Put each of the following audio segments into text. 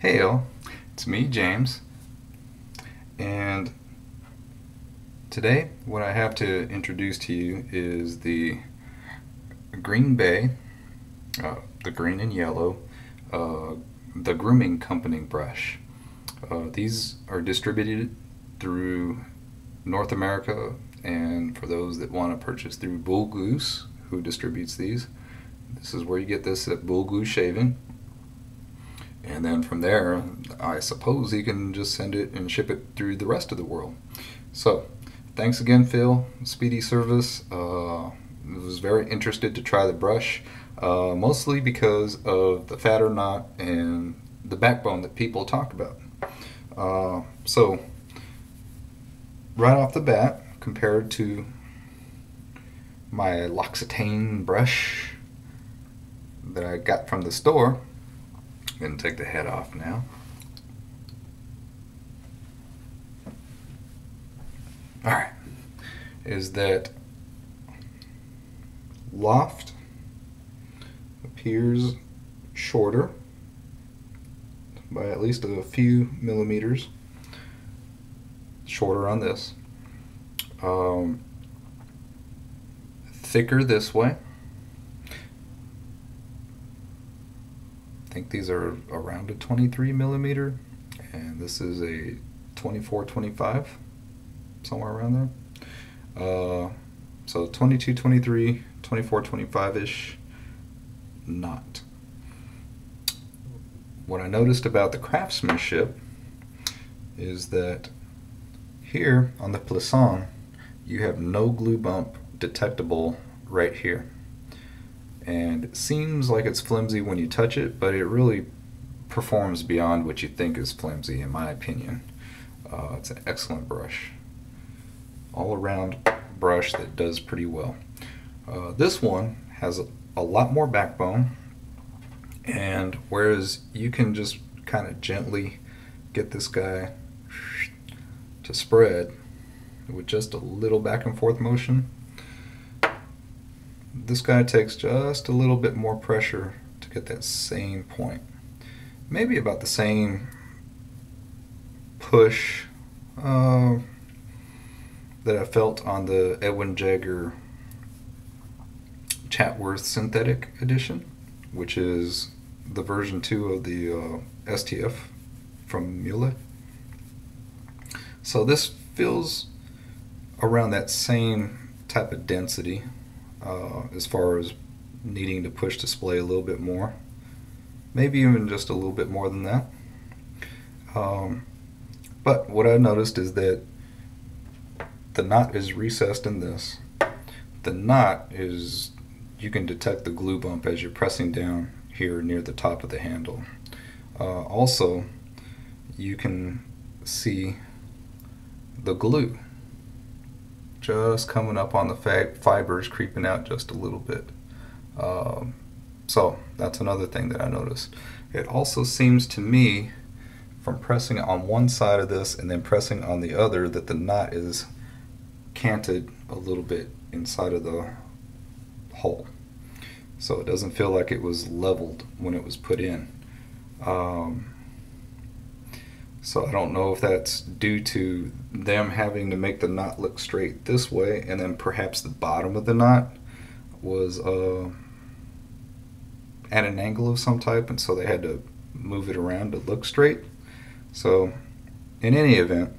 Hey all, it's me, James, and today what I have to introduce to you is the Green Bay, the green and yellow, uh, the Grooming Company brush. These are distributed through North America, and for those that want to purchase through Bull Goose, who distributes these, this is where you get this at Bull Goose Shaving. And then from there, I suppose he can just send it and ship it through the rest of the world. So, thanks again, Phil. Speedy service. I was very interested to try the brush, mostly because of the fatter knot and the backbone that people talk about. So, right off the bat, compared to my L'Occitane brush that I got from the store, I'm going to take the head off now. Alright, is that Loft appears shorter by at least a few millimeters shorter on this. Thicker this way. I think these are around a 23 millimeter, and this is a 24-25, somewhere around there. So 22, 23, 24, 25-ish knot. What I noticed about the Craftsmanship is that here on the plisson you have no glue bump detectable right here. And it seems like it's flimsy when you touch it, but it really performs beyond what you think is flimsy, in my opinion. It's an excellent brush. All around brush that does pretty well. This one has a lot more backbone, and whereas you can just kind of gently get this guy to spread with just a little back and forth motion, this guy takes just a little bit more pressure to get that same point. Maybe about the same push that I felt on the Edwin Jagger Chatworth Synthetic Edition, which is the version 2 of the STF from Mule. So this feels around that same type of density. As far as needing to push display a little bit more, maybe even just a little bit more than that. But what I noticed is that the knot is recessed in this. The knot is, you can detect the glue bump as you're pressing down here near the top of the handle. Also, you can see the glue just coming up on the fibers, creeping out just a little bit. So that's another thing that I noticed. It also seems to me, from pressing on one side of this and then pressing on the other, that the knot is canted a little bit inside of the hole. So it doesn't feel like it was leveled when it was put in. So I don't know if that's due to them having to make the knot look straight this way, and then perhaps the bottom of the knot was at an angle of some type, and so they had to move it around to look straight. So in any event,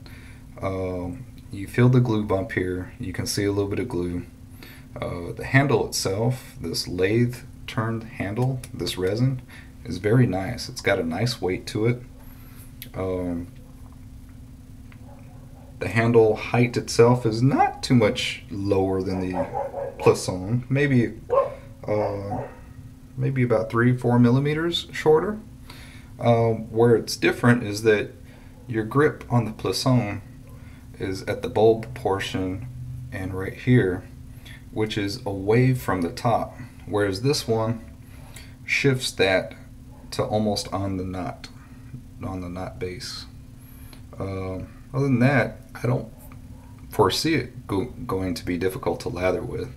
you feel the glue bump here. You can see a little bit of glue. The handle itself, this lathe turned handle, this resin, is very nice. It's got a nice weight to it. The handle height itself is not too much lower than the plisson, maybe about 3-4 millimeters shorter. Where it's different is that your grip on the plisson is at the bulb portion and right here, which is away from the top, whereas this one shifts that to almost on the knot base. Other than that, I don't foresee it going to be difficult to lather with.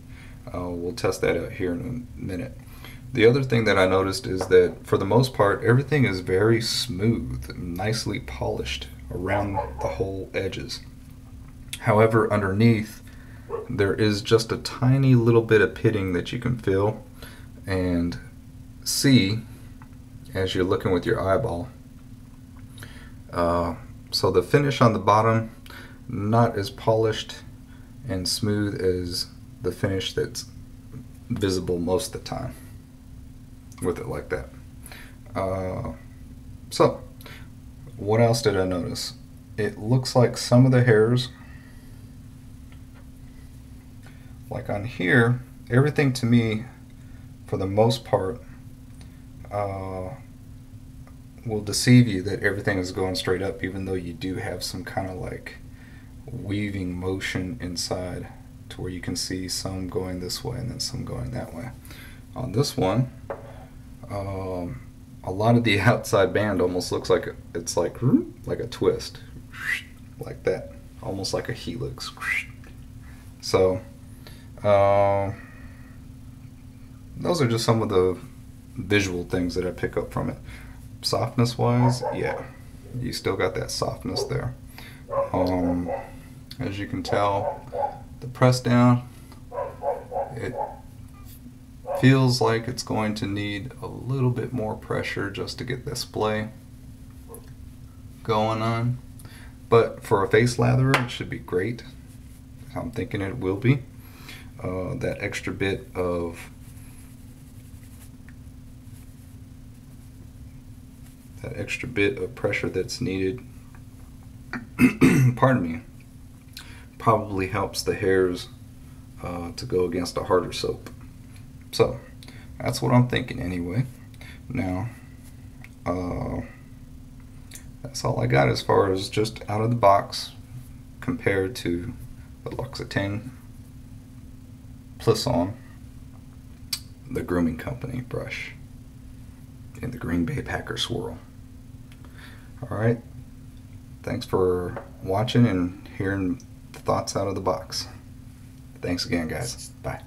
We'll test that out here in a minute. The other thing that I noticed is that for the most part, everything is very smooth and nicely polished around the whole edges. However, underneath, there is just a tiny little bit of pitting that you can feel and see as you're looking with your eyeball. So the finish on the bottom, not as polished and smooth as the finish that's visible most of the time with it like that. So what else did I notice? It looks like some of the hairs, like on here, everything to me for the most part will deceive you that everything is going straight up, even though you do have some kind of like weaving motion inside to where you can see some going this way and then some going that way. On this one, a lot of the outside band almost looks like it's like a twist, like that, almost like a helix. So those are just some of the visual things that I pick up from it. Softness wise, yeah, you still got that softness there. As you can tell, the press down, it feels like it's going to need a little bit more pressure just to get this splay going on, but for a face latherer it should be great. I'm thinking it will be. That extra bit of pressure that's needed pardon me, probably helps the hairs to go against a harder soap. So that's what I'm thinking anyway. Now that's all I got as far as just out of the box compared to the L'Occitane Plisson, the Grooming Company brush in the Green Bay Packer swirl. Alright, thanks for watching and hearing the thoughts out of the box. Thanks again, guys. Bye.